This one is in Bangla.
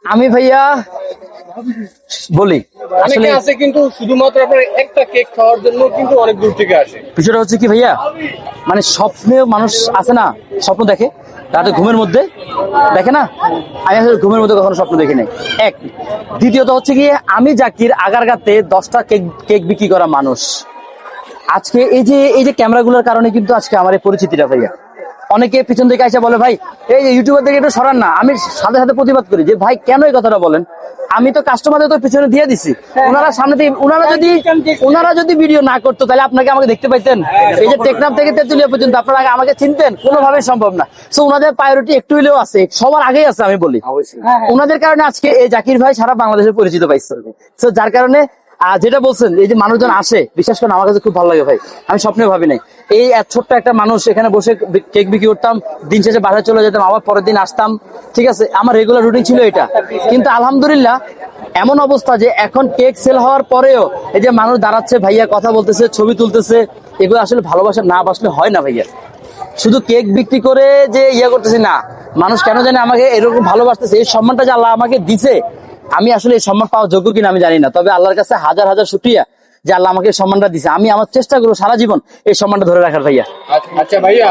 আমি ভাইয়া বলি অনেকে আছে কিন্তু শুধুমাত্র আপনার একটা কেক খাওয়ার জন্য কিন্তু অনেক দূর থেকে আসে। বিষয়টা হচ্ছে কি ভাইয়া, মানে স্বপ্নে মানুষ আছে না, স্বপ্ন দেখে রাতে ঘুমের মধ্যে, দেখে না? আমি আসলে ঘুমের মধ্যে কখনো স্বপ্ন দেখি নাই। এক, দ্বিতীয়ত হচ্ছে কি, আমি জাকির আগারগাতে 10টা কেক কেক বিক্রি করা মানুষ। আজকে এই যে ক্যামেরাগুলোর কারণে কিন্তু আজকে আমার এই পরিচিতিটা ভাইয়া। অনেকে পিছন থেকে এসে বলে ভাই এই ইউটিউবার থেকে একটু সরান না। আমি সাথে সাথে প্রতিবাদ করি যে ভাই কেন এই কথাটা বলেন, আমি তো কাস্টমারদের তো পিছনে দিয়ে দিছি। ওনারা সামনে থেকে ওনারা যদি ভিডিও না করতো তাহলে আপনাকে আমাকে দেখতে পাইতেন? এই যে টেকনাফ থেকে তেতুলিয়া পর্যন্ত আপনারা আমাকে চিনতেন? কোনোভাবেই সম্ভব না। সো ওনাদের প্রায়োরিটি একটু হলেও আছে, সবার আগেই আছে আমি বলি। ওনাদের কারণে আজকে এই জাকির ভাই সারা বাংলাদেশে পরিচিত পাইছে। সো যার কারণে যেটা বলছেন, এই যে মানুষজন আসে, বিশ্বাস করেন আমার কাছে খুব ভালো লাগে ভাই। আমি স্বপ্নে ভাবি নাই এই ছোট্ট একটা মানুষ এখানে বসে কেক বিক্রি করতাম, দিন শেষে বাসায় চলে যেতাম, আবার পরের দিন আসতাম। ঠিক আছে, আমার রেগুলার রুটিন ছিল এটা। কিন্তু আলহামদুলিল্লাহ এমন অবস্থা যে এখন কেক সেল হওয়ার পরেও এই যে মানুষ দাঁড়াচ্ছে, ভাইয়া কথা বলতেছে, ছবি তুলতেছে, এগুলো আসলে ভালোবাসা না বাসলে হয় না ভাইয়া। শুধু কেক বিক্রি করে যে করতেছি না, মানুষ কেন জানে আমাকে এরকম ভালোবাসতেছে, এই সম্মানটা যে আল্লাহ আমাকে দিছে, আমি আসলে এই সম্মান পাওয়া যোগ্য কিনা আমি জানি না। তবে আল্লাহর কাছে হাজার হাজার শুকরিয়া যে আল্লাহ আমাকে এই সম্মানটা দিছে। আমি আমার চেষ্টা করবো সারা জীবন এই সম্মানটা ধরে রাখার ভাইয়া। আচ্ছা ভাইয়া।